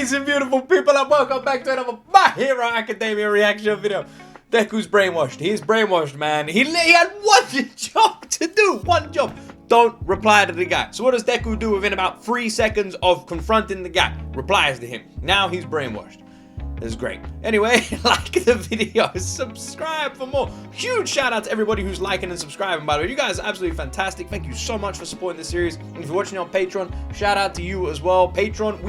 amazing, beautiful people, and welcome back to another My Hero Academia reaction video. Deku's brainwashed. He's brainwashed, man. He had one job to do. One job. Don't reply to the guy. So what does Deku do within about 3 seconds of confronting the guy? Replies to him. Now he's brainwashed. This is great. Anyway, like the video, subscribe for more. Huge shout out to everybody who's liking and subscribing, by the way. You guys are absolutely fantastic. Thank you so much for supporting this series. And if you're watching on Patreon, shout out to you as well. Patreon,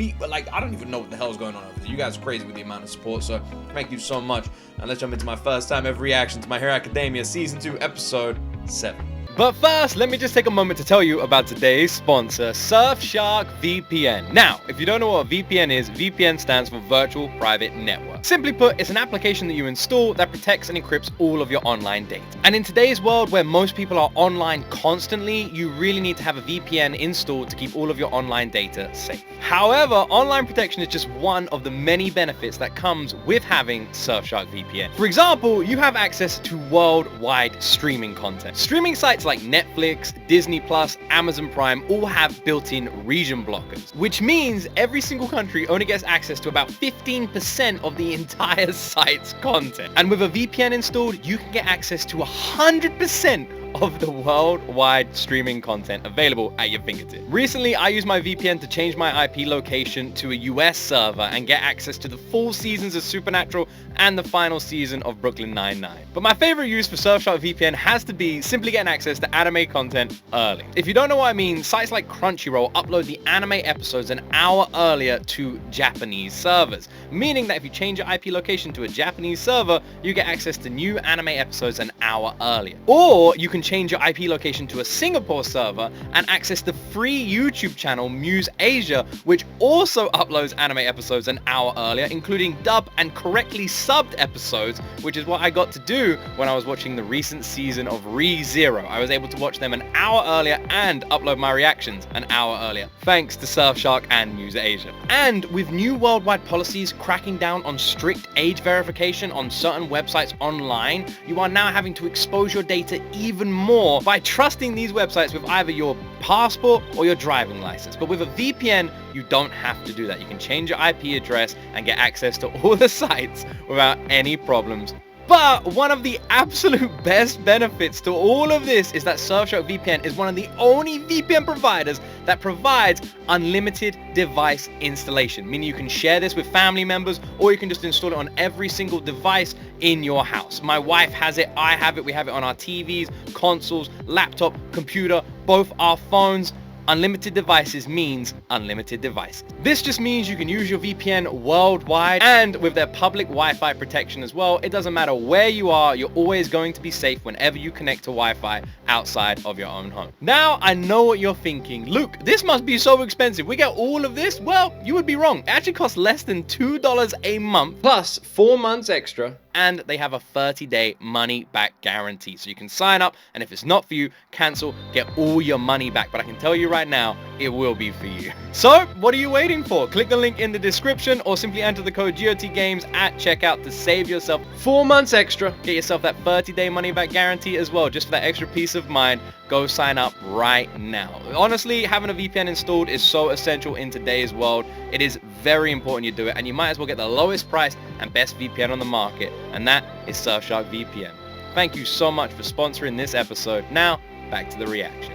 I don't even know what the hell's going on over there. You guys are crazy with the amount of support, so thank you so much. And let's jump into my first time ever reaction to My Hero Academia Season 2, Episode 7. But first, let me just take a moment to tell you about today's sponsor, Surfshark VPN. Now, if you don't know what a VPN is, VPN stands for Virtual Private Network. Simply put, it's an application that you install that protects and encrypts all of your online data. And in today's world where most people are online constantly, you really need to have a VPN installed to keep all of your online data safe. However, online protection is just one of the many benefits that comes with having Surfshark VPN. For example, you have access to worldwide streaming content. Streaming sites like Netflix, Disney+, Amazon Prime all have built-in region blockers, which means every single country only gets access to about 15% of the entire site's content. And with a VPN installed, you can get access to 100% of the worldwide streaming content available at your fingertips. Recently, I used my VPN to change my IP location to a US server and get access to the full seasons of Supernatural and the final season of Brooklyn Nine-Nine. But my favorite use for Surfshark VPN has to be simply getting access to anime content early. If you don't know what I mean, sites like Crunchyroll upload the anime episodes an hour earlier to Japanese servers, meaning that if you change your IP location to a Japanese server, you get access to new anime episodes an hour earlier. Or you can change your IP location to a Singapore server and access the free YouTube channel Muse Asia, which also uploads anime episodes an hour earlier, including dub and correctly subbed episodes, which is what I got to do when I was watching the recent season of Re:Zero. I was able to watch them an hour earlier and upload my reactions an hour earlier, thanks to Surfshark and Muse Asia. And with new worldwide policies cracking down on strict age verification on certain websites online, you are now having to expose your data even more by trusting these websites with either your passport or your driving license. But with a VPN, you don't have to do that. You can change your IP address and get access to all the sites without any problems. But one of the absolute best benefits to all of this is that Surfshark VPN is one of the only VPN providers that provides unlimited device installation, meaning you can share this with family members or you can just install it on every single device in your house. My wife has it, I have it, we have it on our TVs, consoles, laptop, computer, both our phones. Unlimited devices means unlimited devices. This just means you can use your VPN worldwide, and with their public Wi-Fi protection as well, it doesn't matter where you are, you're always going to be safe whenever you connect to Wi-Fi outside of your own home. Now, I know what you're thinking. Luke, this must be so expensive. We get all of this? Well, you would be wrong. It actually costs less than $2 a month, plus 4 months extra, and they have a 30-day money-back guarantee. So you can sign up, and if it's not for you, cancel, get all your money back. But I can tell you right now, it will be for you. So, what are you waiting for? Click the link in the description or simply enter the code G.O.T Games at checkout to save yourself 4 months extra. Get yourself that 30-day money-back guarantee as well, just for that extra peace of mind. Go sign up right now. Honestly, having a VPN installed is so essential in today's world. It is very important you do it, and you might as well get the lowest price and best VPN on the market, and that is Surfshark VPN. Thank you so much for sponsoring this episode. Now, back to the reaction.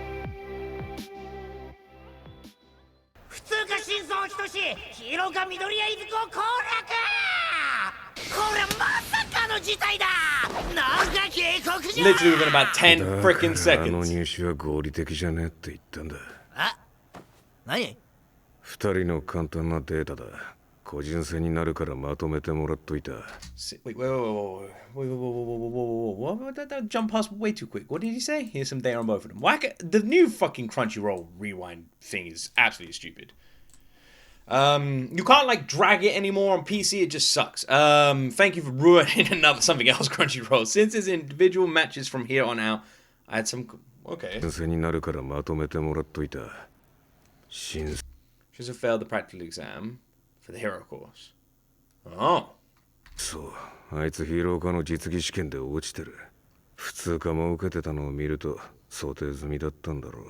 Literally within about 10 freaking seconds. 二人の簡単なデータだ。個人戦になるからまとめてもらっといた。 Wait, that jump past way too quick. What did he say? Here's some data on both of them. The new fucking Crunchyroll rewind thing is absolutely stupid. You can't like drag it anymore on PC. It just sucks. Thank you for ruining something else, Crunchyroll. Since it's individual matches from here on out, I had some. Okay. Shinso failed the practical exam for the hero course. Oh. そう、あいつヒーロー科の実技試験で落ちてる。普通科も受けてたのを見ると想定済みだったんだろう。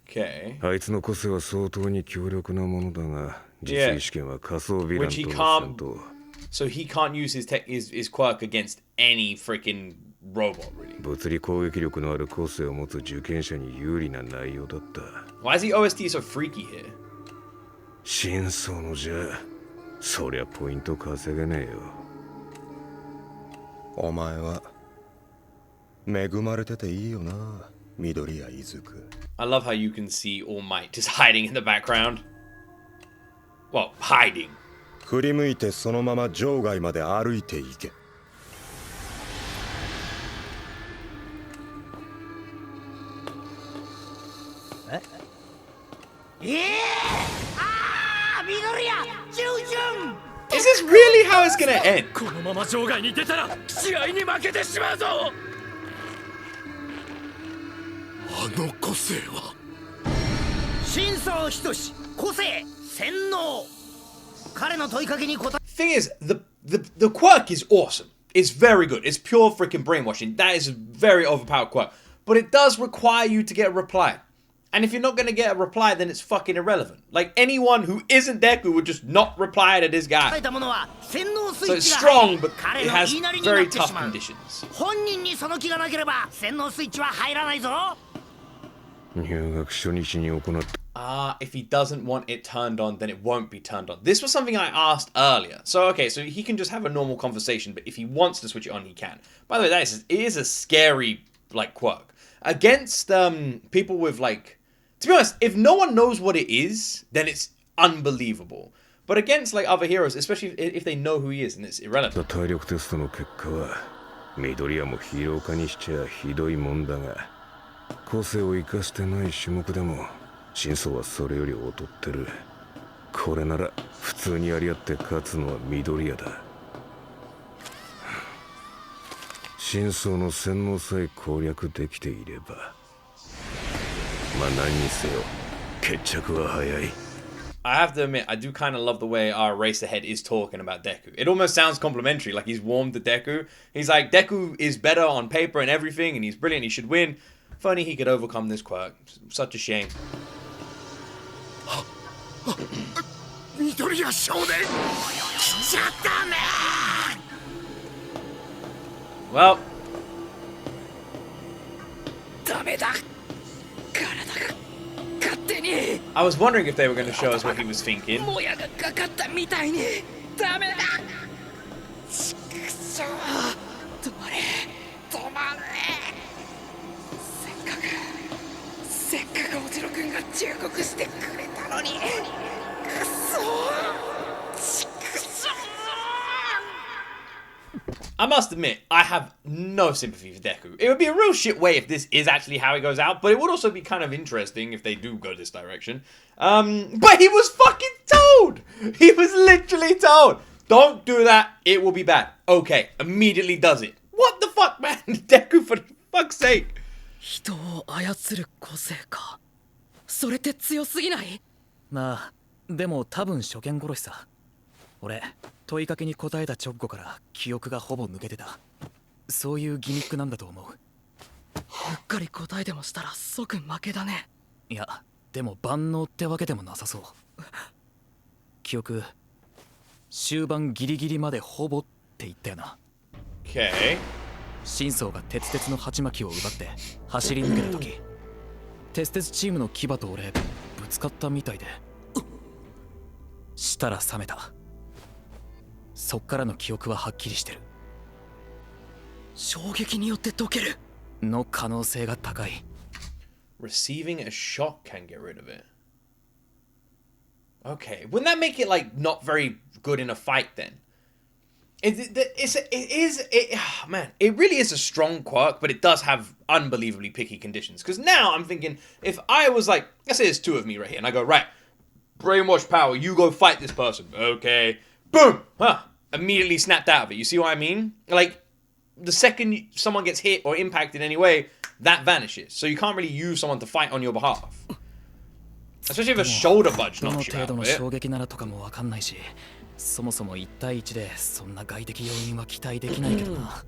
Okay. あいつの個性は相当に強力なものだが、実意試験は仮想ヴィラン Which he との can't. 戦闘。So he can't use his quirk against any freaking robot, really. 物理攻撃力のある個性を持つ受験者に有利な内容だった。Why is the OST so freaky here? 真相のじゃ、そりゃポイント稼げねえよ。お前は恵まれてていいよな、緑谷出久。I love how you can see All Might just hiding in the background. Well, hiding. 振り向いてそのまま場外まで歩いていけ。Is this really how it's gonna end? このまま場外に出たら試合に負けてしまうぞ。あの個性は真相等し個性洗脳。彼の問いかけに答え。 Thing is, the quirk is awesome. It's very good. It's pure freaking brainwashing. That is a very overpowered quirk. But it does require you to get a reply. And if you're not going to get a reply, then it's fucking irrelevant. Like, anyone who isn't Deku would just not reply to this guy. So it's strong, but it has very tough conditions. 本人にその気がなければ洗脳スイッチは入らないぞ。入学初日に行った。If he doesn't want it turned on, then it won't be turned on. This was something I asked earlier. So, okay, so he can just have a normal conversation, but if he wants to switch it on, he can. By the way, it is a scary, like, quirk. Against people with, like... To be honest, if no one knows what it is, then it's unbelievable. But against, like, other heroes, especially if they know who he is, then it's irrelevant. 体力テストの結果は、緑谷もヒーロー化にしちゃひどいもんだが、個性を生かしてない種目でも、真相はそれより劣ってる。これなら普通にやり合って勝つのは緑谷だ。真相の洗脳さえ攻略できていれば、まあ何にせよ決着は早い。I have to admit, I do kind of love the way our race ahead is talking about Deku. It almost sounds complimentary, like he's warmed to Deku. He's like, Deku is better on paper and everything, and he's brilliant, he should win. If only he could overcome this quirk. Such a shame. 緑谷少年しちゃったね。 Well, ダメだ。体が勝手に I was wondering if they were going to show us what he was thinking. もやがかかったみたいにダメだ。ちくしょう。止まれ止まれ。せっかくおじろくんが忠告してくれたのに。くそー。ちくしょう。 I must admit, I have no sympathy for Deku. It would be a real shit way if this is actually how it goes out, but it would also be kind of interesting if they do go this direction. But he was fucking told! He was literally told! Don't do that, it will be bad. Okay, immediately does it. What the fuck, man? Deku, for fuck's sake. 人を操る個性か。それって強すぎない？まあ、でも多分初見殺しさ。俺、問いかけに答えた直後から記憶がほぼ抜けてた。そういうギミックなんだと思う。うっかり答えでもしたら即負けだね。いや、でも万能ってわけでもなさそう。記憶、終盤ギリギリまでほぼって言ったよな。Okay. 真相が鉄鉄の鉢巻きを奪って走り抜けた時、鉄鉄チームの牙と俺ぶつかったみたいで、したら冷めた。そっからの記憶ははっきりしてる。衝撃によって解けるの可能性が高い。Receiving a shock can get rid of it. Okay, wouldn't that make it like not very good in a fight then? Man, it really is a strong quirk, but it does have unbelievably picky conditions. Because now I'm thinking, if I was like, let's say there's two of me right here, and I go, right, brainwash power, you go fight this person. Okay, boom, immediately snapped out of it. You see what I mean? Like, the second someone gets hit or impacted in any way, that vanishes. So you can't really use someone to fight on your behalf. Especially if a shoulder budge knocks you out of it. 衝撃ならとかもわかんないし、そもそも1対1でそんな外的要因は期待できないけどな。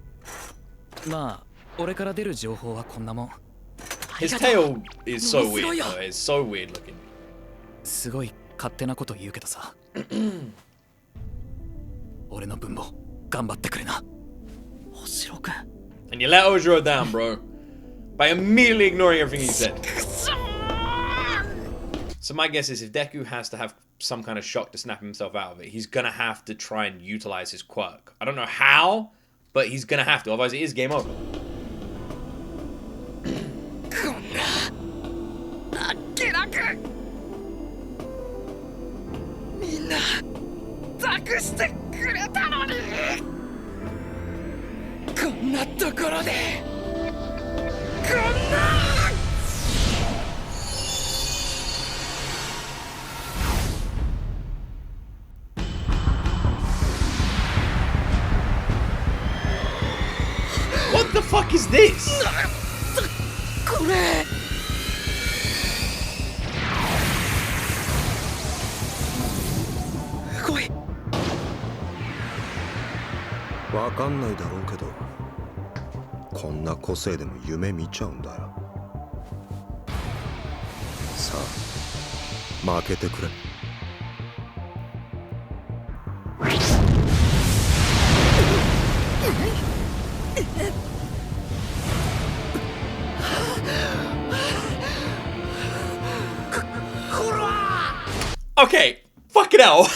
まあ、俺から出る情報はこんなもん。His tail is so weird. Though. It's so weird looking. すごい勝手なこと言うけどさ俺の分も頑張ってくれな星郎くん And you let Ojiro down, bro, by immediately ignoring everything he said. So my guess is if Deku has to have some kind of shock to snap himself out of it, he's gonna have to try and utilize his quirk. I don't know how, but he's gonna have to, otherwise it is game over. こんなあっけなくみんな託してくれたのにこんなところでこんなWhat the fuck is this? これ来いわかんないだろうけどこんな個性でも夢見ちゃうんだよさあ負けてくれOkay, fucking hell.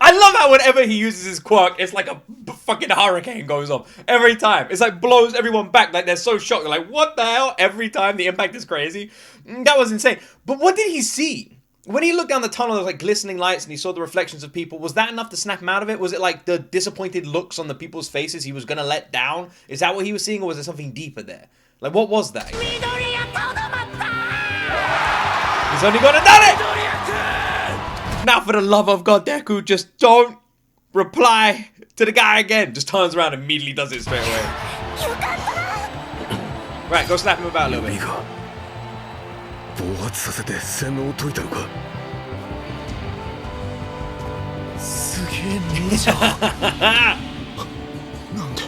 I love how whenever he uses his quirk, it's like a fucking hurricane goes off. Every time. It's like blows everyone back. Like they're so shocked. They're like, what the hell? Every time the impact is crazy. That was insane. But what did he see? When he looked down the tunnel, there was like glistening lights and he saw the reflections of people. Was that enough to snap him out of it? Was it like the disappointed looks on the people's faces he was going to let down? Is that what he was seeing, or was there something deeper there? Like, what was that? He's only gonna done it! Now, for the love of God, Deku, just don't reply to the guy again. Just turns around and immediately does it straight away. Right, go slap him about a little bit. 暴発させて洗脳を解いたのかすげえ忍者なんで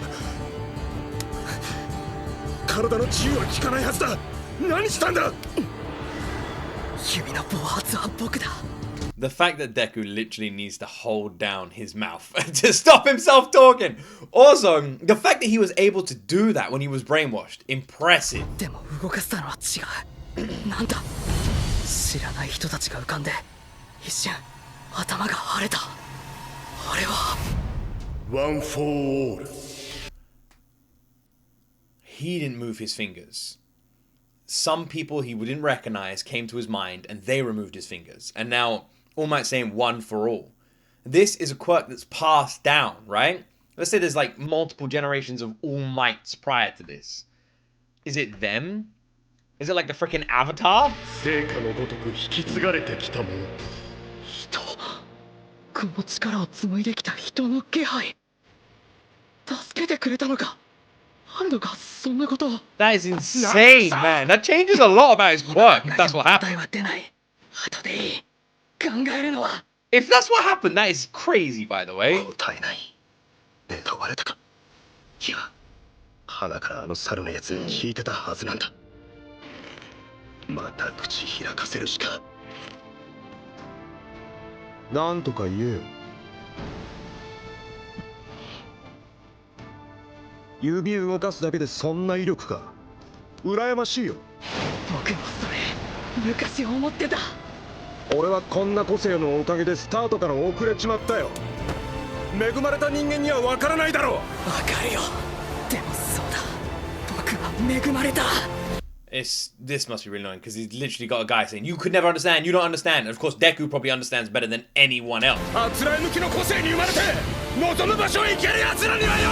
体の自由は効かないはずだ何したんだ指の暴発は僕だ The fact that Deku literally needs to hold down his mouth to stop himself talking. Also, the fact that he was able to do that when he was brainwashed. Impressive. でも動かしたのは違うなんだ知らない人たちが浮かんで一瞬頭が晴れたあれは One for all. He didn't move his fingers. Some people he didn't recognize came to his mind and they removed his fingers. And now All Might saying one for all. This is a quirk that's passed down, right? Let's say there's like multiple generations of All Mights prior to this. Is it them? Is it like the freaking Avatar? 成果のごとく引き継がれてきたもの人この力を紡いできた人の気配助けてくれたのかあるのかそんなこと That is insane, man. That changes a lot about his quirk, if that's what 答 happened. えは出ない後でいい考えるのは If that's what happened, that is crazy, by the way. 答えない狙われたかいや鼻からあの猿のやつに聞いてたはずなんだまた口開かせるしかなんとか言えよ指動かすだけでそんな威力か羨ましいよ僕もそれ昔思ってた俺はこんな個性のおかげでスタートから遅れちまったよ恵まれた人間には分からないだろうわかるよでもそうだ僕は恵まれた This must be really annoying because he's literally got a guy saying, you could never understand, you don't understand. And of course, Deku probably understands better than anyone else. あつらい向きの個性に生まれて望む場所へ行ける奴らにはよ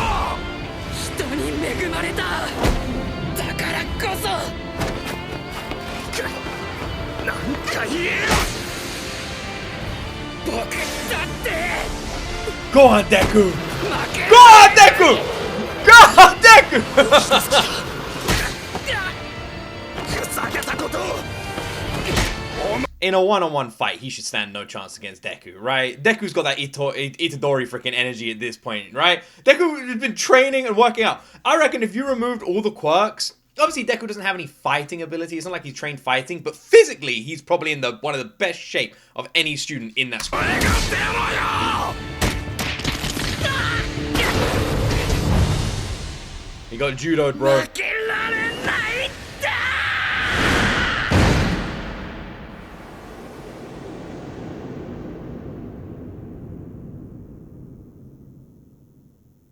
人に恵まれただからこそなんか言えよ僕だって Go on, Deku! 負け Go on, Deku! Go on, Deku! ふざけたことを In a one-on-one fight, he should stand no chance against Deku, right? Deku's got that Itadori freaking energy at this point, right? Deku has been training and working out. I reckon if you removed all the quirks Obviously, Deku doesn't have any fighting ability. It's not like he's trained fighting, but physically, he's probably in one of the best shape of any student in that school. He got judoed, bro.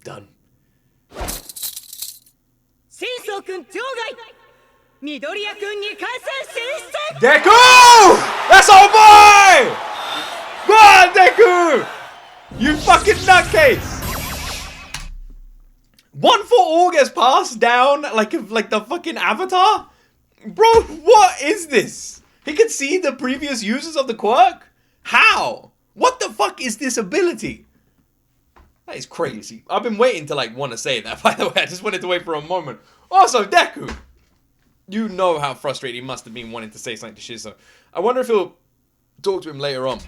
Done. Shinso 君場外緑谷君に回戦進出 Deku! That's our boy! Go on, Deku! You fucking nutcase! 1-4 all gets passed down like the fucking avatar? Bro, what is this? He can see the previous users of the quirk? How? What the fuck is this ability? That is crazy. I've been waiting to want to say that, by the way. I just wanted to wait for a moment. Also, Deku! You know how frustrated he must have been wanting to say something to Shinso. I wonder if he'll talk to him later on.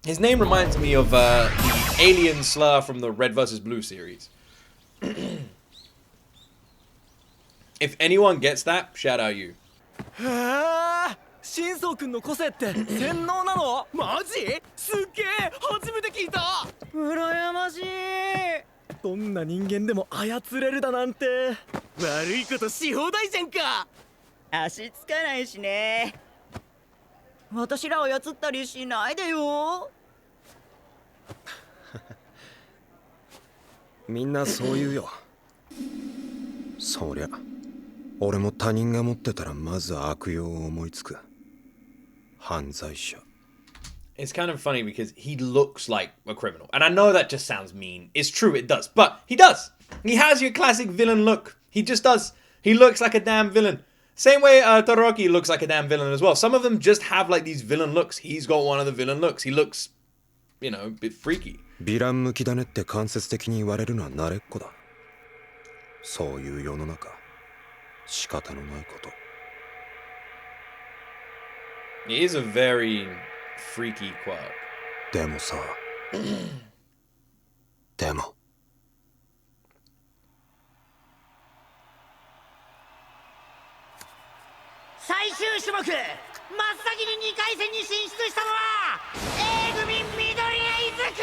His name reminds me of the alien slur from the Red vs. Blue series. If anyone gets that, shout out you. シンソウ君の個性って洗脳なの？マジ？すっげえ初めて聞いた。羨ましい。どんな人間でも操れるだなんて悪いことし放題じゃんか。足つかないしね。私ら操ったりしないでよ。みんなそう言うよ。そりゃ俺も他人が持ってたらまず悪用を思いつく。犯罪者。 It's kind of funny because he looks like a criminal. And I know that just sounds mean. It's true, it does. But he does. He has your classic villain look. He just does. He looks like a damn villain. Same way Todoroki looks like a damn villain as well. Some of them just have these villain looks. He's got one of the villain looks. He looks, a bit freaky. ヴィラン向きだねって間接的に言われるのは慣れっこだ。そういう世の中、仕方のないこと。 It is a very freaky quirk. でもさ、でも。最終種目、真っ先に2回戦に進出したのは A 組緑谷いずく。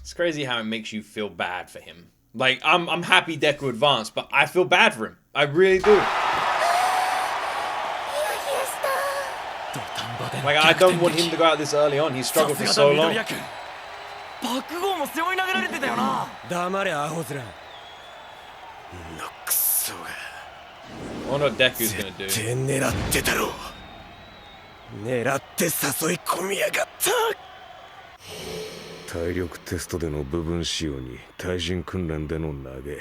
It's crazy how it makes you feel bad for him. I'm happy Deku advanced, but I feel bad for him. I really do. I don't want him to go out this early on. He struggled for so long. 爆豪も背負い投げられてたよな。黙れアホ面。のクソが。I wonder what Deku's gonna do. 狙ってたろ。狙って誘い込みやがった。体力テストでの部分使用に対人訓練での投げ。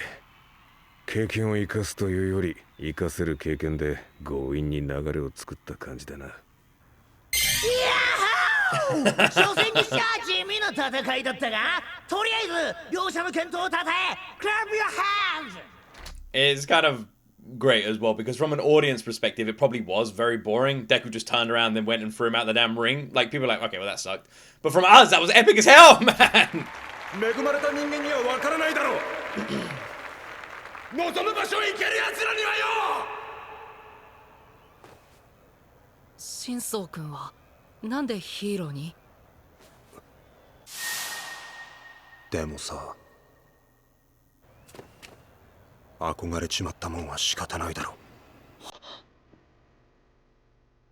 経験を生かすというより生かせる経験で強引に流れを作った感じだな。 初戦にしちゃ地味な戦いだったが、とりあえず両者の健闘をたたえ、clap your hands! It's kind of great as well because from an audience perspective, it probably was very boring. Deku just turned around and went and threw him out the damn ring. People are like, okay, well that sucked. But from us, that was epic as hell, man! 恵まれた人間には分からないだろう。望む場所へ行ける奴らにはよ。シンソウ君はなんでヒーローに？でもさ、憧れちまったもんは仕方ないだろう。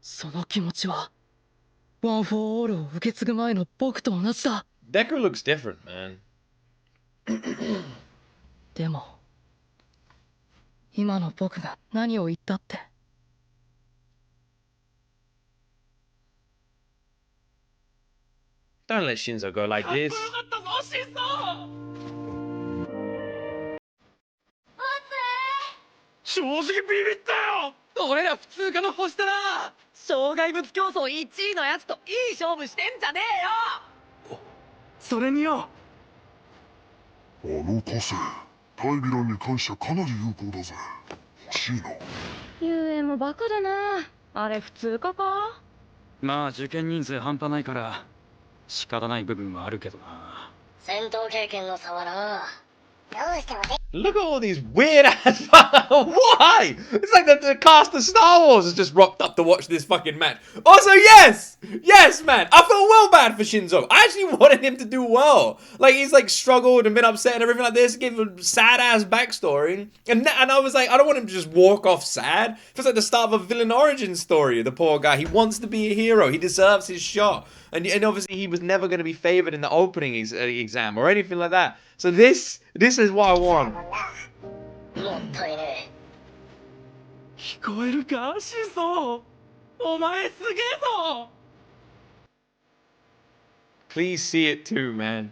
その気持ちはワン・フォー・オールを受け継ぐ前の僕と同じだ。Deku looks different, man. でも今の僕が何を言ったって。Don't let Shinso go like this. 正直ビビったよ。俺ら普通科の星だな。障害物競争1位のやつといい勝負してんじゃねえよ。それによ。あの個性、対ヴィランに関してはかなり有効だぜ。欲しいな。遊園もバカだな。あれ普通科か？まあ受験人数半端ないから仕方ない部分はあるけどな。戦闘経験の差はな。どうしてもで Look at all these weird ass. Why? It's like the cast of Star Wars has just rocked up to watch this fucking match. Also, yes, man. I feel well bad for Shinso. I actually wanted him to do well. Like he's like struggled and been upset and everything like this. Gave him a sad ass backstory, and I was like, I don't want him to just walk off sad. It's like the start of a villain origin story. The poor guy. He wants to be a hero. He deserves his shot. And obviously he was never going to be favored in the opening exam or anything like that. So this is what I want. もったいねえ聞こえるかシンソお前すげえぞ Please see it too, man.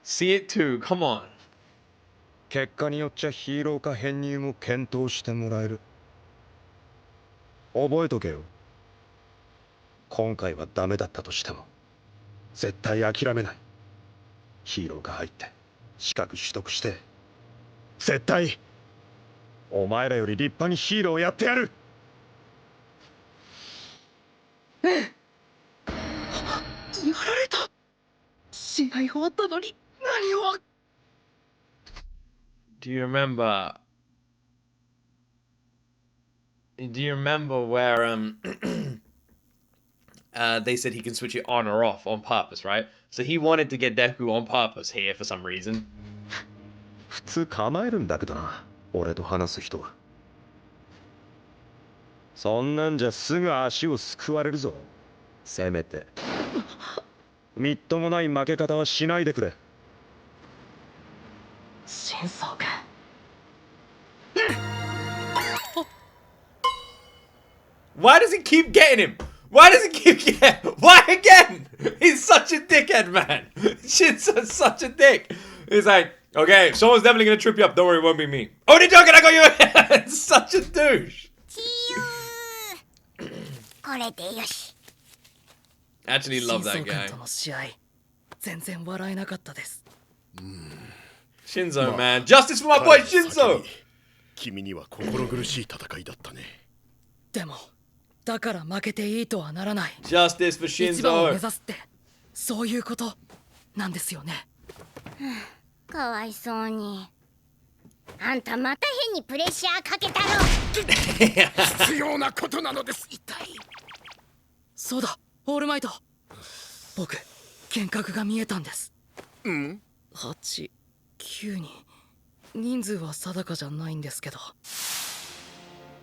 See it too. Come on. 結果によっちゃヒーロー化編入も検討してもらえる。覚えとけよ。今回はダメだったとしても絶対諦めない。ヒーローが入って資格取得して絶対お前らより立派にヒーローをやってやる。やられた試合終わったのに何を Do you remember where they said he can switch it on or off on purpose, right? So he wanted to get Deku on purpose here for some reason. 普通構えるんだけどな、俺と話す人は。そんなんじゃすぐ足をすくわれるぞ。せめてみっともない負け方はしないでくれ。真相か Why does he keep getting him? Why does he keep getting? Why again? He's such a dickhead, man. Shinso's such a dick. He's like, okay, someone's definitely gonna trip you up. Don't worry, it won't be me. Oh, they're joking. I got you. It's such a douche. これでよし I actually love that 真相 guy. 君との試合全然笑えなかったです Shinso, man. Justice for my boy Shinso. 君には心苦しい戦いだったね。でもだから負けていいとはならない Justice for 一番を目 Shinso. 指すってそういうことなんですよねかわいそうにあんたまた変にプレッシャーかけたろ必要なことなのです。痛いそうだオールマイト僕幻覚が見えたんですうん8、9に人数は定かじゃないんですけど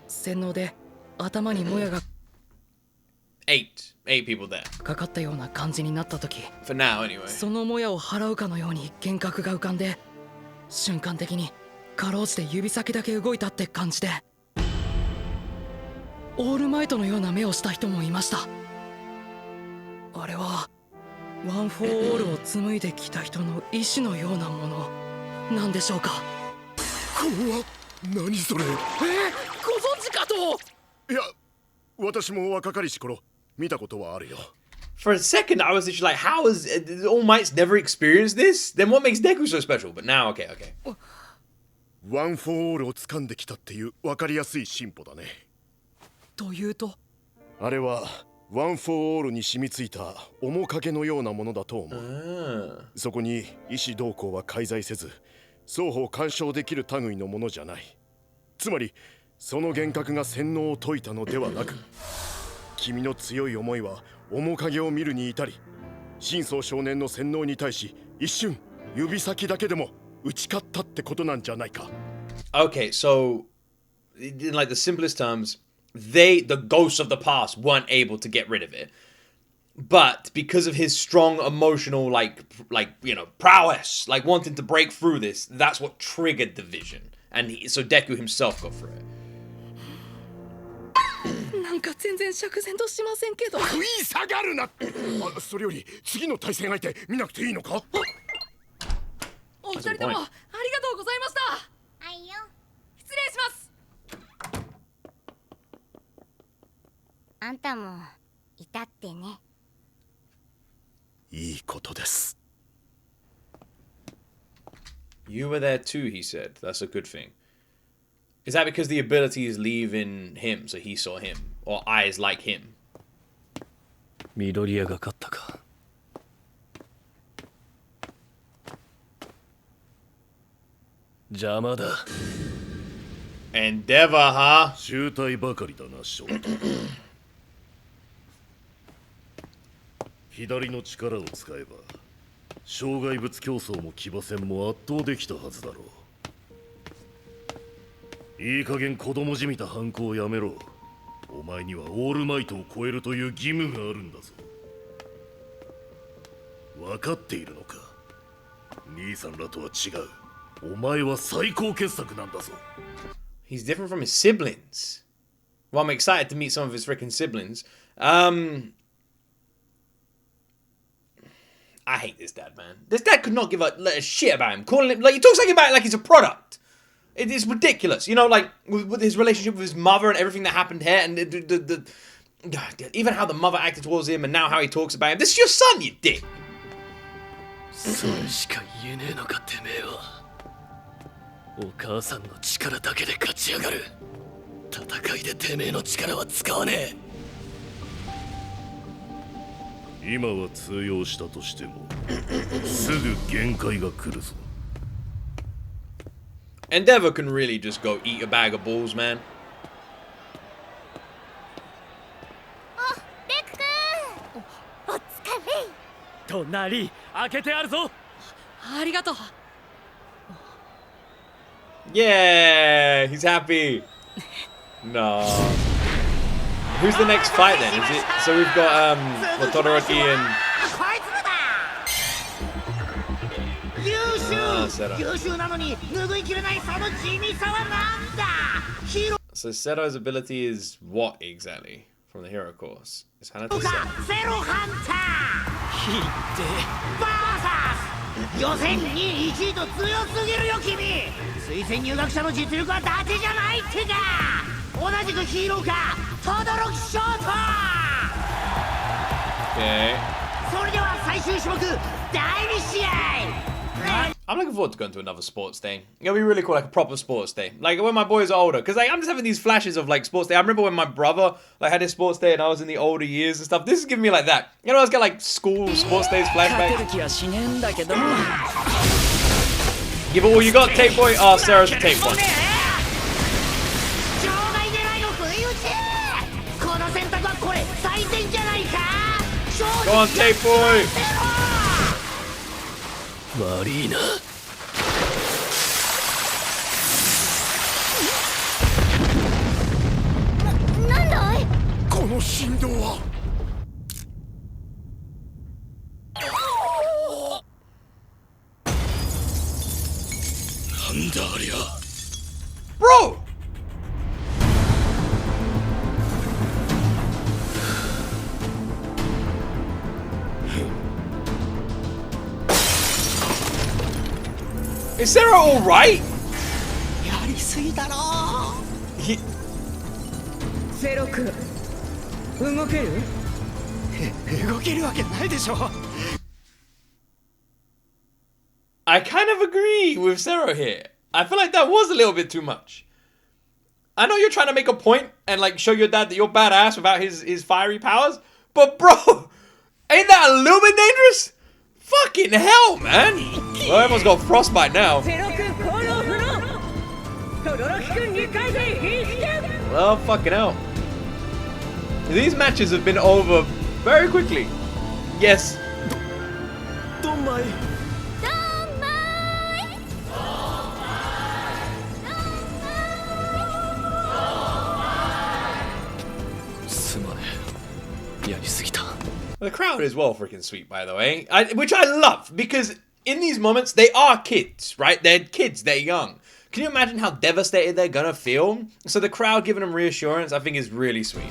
洗脳で頭にもやが Eight people there. かかったような感じになった時 For now, anyway. そのもやを払うかのように幻覚が浮かんで瞬間的にかろうじて指先だけ動いたって感じでオールマイトのような目をした人もいましたあれはワン・フォー・オールを紡いできた人の意志のようなものなんでしょうか怖っ。何それ。ご存知かといや私も若かりし頃見たことはあるよ。 For a second, I was literally like, how has All Might's never experienced this? Then what makes Deku so special? But now, okay. ワン・フォー・オールを掴んできたっていう分かりやすい進歩だね。というとあれはワン・フォー・オールに染みついた面影のようなものだと思う。そこに意思動向は介在せず双方干渉できる類のものじゃない。つまりその幻覚が洗脳を解いたのではなく君の強い思いは面影を見るに至り真相少年の洗脳に対し一瞬指先だけでも打ち勝ったってことなんじゃないか。 Okay, so in like the simplest terms, the ghosts of the past weren't able to get rid of it. But because of his strong emotional like prowess, like wanting to break through this, that's what triggered the vision. And so Deku himself got through it. なんか全然釈然としませんけど食い下がるな。それより次の対戦相手見なくていいのか。お二人ともありがとうございましたはいよ失礼しますあんたもいたってね。いいことです。 You were there too, he said. That's a good thing. Is that because the abilities leave in him, so he saw him? Or eyes like him? 緑谷が勝ったか。邪魔だ。 Endeavor, huh? 醜態ばかりだな、ショート。左の力を使えば障害物競争も騎馬戦も圧倒できたはずだろう。いい加減子供じみた犯行をやめろ。お前にはオールマイトを超えるという義務があるんだぞ。分かっているのか。兄さんらとは違う。お前は最高傑作なんだぞ。 He's different from his siblings. Well, I'm excited to meet some of his freaking siblings. I hate this dad, man. This dad could not give a shit about him. Calling him, like, he talks about it like he's a product. It is ridiculous. You know, like, with his relationship with his mother and everything that happened here, and even how the mother acted towards him, and now how he talks about him. This is your son, you dick. それしか言えねえのか、てめえは。お母さんの力だけで勝ち上がる。戦いでてめえの力は使わねえ。今は通用したとしてもすぐ限界が来るぞ。 Endeavor can really just go eat a bag of balls, man. あ、デク君。お疲れ。隣開けてあるぞ。ありがとう。 Yeah, he's happy. No. Who's the next fight then? Is it? So we've got Todoroki and. 優秀なのに拭いきれないその地味さはなんだ。ヒーロー。 So Seto's ability is what exactly from the hero course? It's Hanato セロハンター。引いて。バーサス。予選2位1位と強すぎるよ君。推薦入学者の実力は伊達じゃないってか。同じくヒーローか轟ショート。 Okay. それでは最終種目第2試合。 I'm looking forward to going to another sports day. It'll be really cool, like a proper sports day. Like when my boys are older. Because like, I'm just having these flashes of like sports day. I remember when my brother like had his sports day and I was in the older years and stuff. This is giving me like that. You know, I was getting like school sports days flashbacks. Give it all you got, tape boy. Oh, Sarah's the tape boy. Go on, tape boy. 悪いな。なんだい。この振動は。なんだありゃ。Bro! Is Sarah alright? やりすぎだろ。ゼロ君、動ける？動けるわけないでしょ。I kind of agree with Sarah here. I feel like that was a little bit too much. I know you're trying to make a point and like show your dad that you're badass without his fiery powers, but bro, ain't that a little bit dangerous? Fucking hell, man! Well, everyone's got frostbite now. Well, fucking hell. These matches have been over very quickly. Yes. The crowd is well freaking sweet, by the way. Which I love, because in these moments, they are kids, right? They're kids, they're young. Can you imagine how devastated they're gonna feel? So the crowd giving them reassurance, I think is really sweet.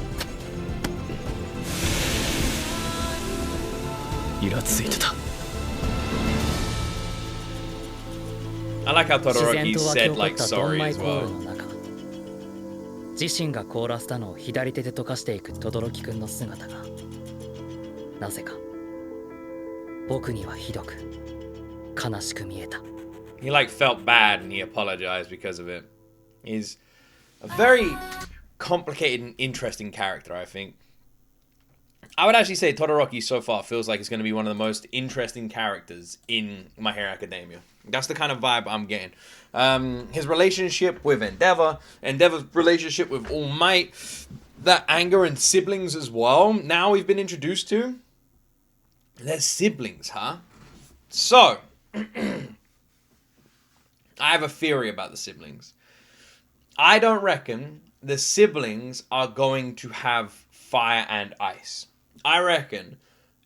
I like how Todoroki said, like, sorry as well. 自身が凍らせたのを左手で溶かしていく轟くんの姿がなぜか僕にはひどく悲しく見えた。 He like felt bad and he apologized because of it. He's a very complicated and interesting character, I think. I would actually say Todoroki so far feels like it's going to be one of the most interesting characters in My Hero Academia. That's the kind of vibe I'm getting. His relationship with Endeavor, Endeavor's relationship with All Might, that anger and siblings as well. Now we've been introduced to. They're siblings, huh? So, I have a theory about the siblings. I don't reckon the siblings are going to have fire and ice. I reckon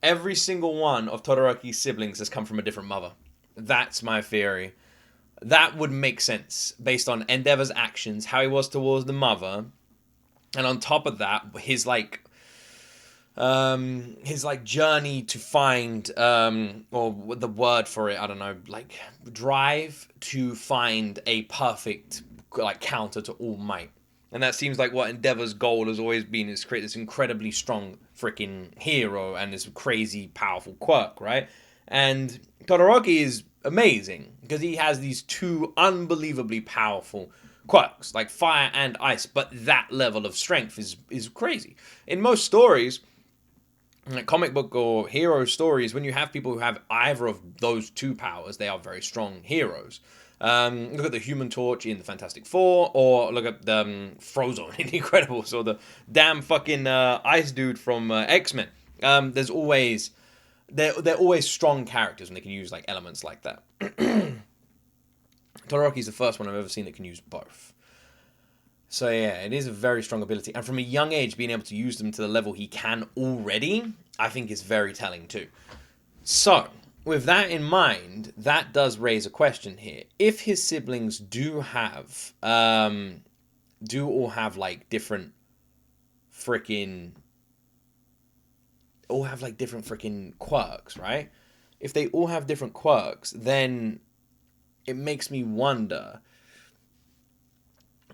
every single one of Todoroki's siblings has come from a different mother. That's my theory. That would make sense based on Endeavor's actions, how he was towards the mother, and on top of that, his journey to find, or the word for it, I don't know, like drive to find a perfect like counter to All Might. And that seems like what Endeavor's goal has always been, is create this incredibly strong freaking hero and this crazy powerful quirk, right? And Todoroki is amazing because he has these two unbelievably powerful quirks, like fire and ice, but that level of strength is crazy. In most stories, like comic book or hero stories, when you have people who have either of those two powers, they are very strong heroes. Look at the Human Torch in the Fantastic Four, or look at the Frozone in The Incredibles, or the damn fucking ice dude from X-Men. They're always strong characters, and they can use like elements like that. Todoroki's the first one I've ever seen that can use both. So yeah, it is a very strong ability, and from a young age, being able to use them to the level he can already, I think is very telling too. So, with that in mind, that does raise a question here. If his siblings do all have like different freaking quirks, right? If they all have different quirks, then it makes me wonder,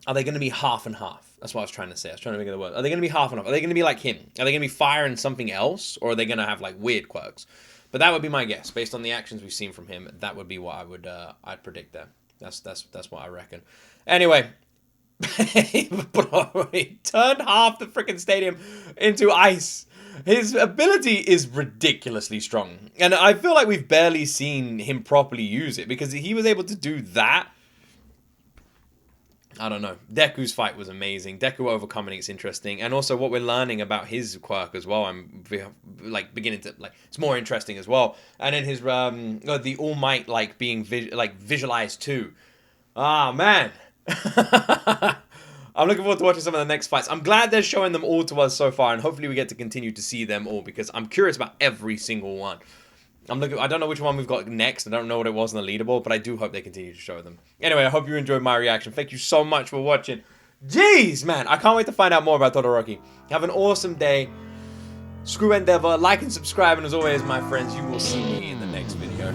are they going to be half and half? That's what I was trying to say. I was trying to think of the word. Are they going to be half and half? Are they going to be like him? Are they going to be fire and something else? Or are they going to have like weird quirks? But that would be my guess. Based on the actions we've seen from him, that would be what I'd predict there. That's what I reckon. Anyway, bro, he turned half the freaking stadium into ice. His ability is ridiculously strong. And I feel like we've barely seen him properly use it, because he was able to do that. I don't know. Deku's fight was amazing. Deku overcoming it's interesting, and also what we're learning about his quirk as well. I'm like beginning to like, it's more interesting as well. And then his the All Might like being visualized too. Ah man, I'm looking forward to watching some of the next fights. I'm glad they're showing them all to us so far, and hopefully we get to continue to see them all, because I'm curious about every single one. I don't know which one we've got next. I don't know what it was on the leaderboard, but I do hope they continue to show them. Anyway, I hope you enjoyed my reaction. Thank you so much for watching. Jeez, man. I can't wait to find out more about Todoroki. Have an awesome day. Screw Endeavor. Like and subscribe. And as always, my friends, you will see me in the next video.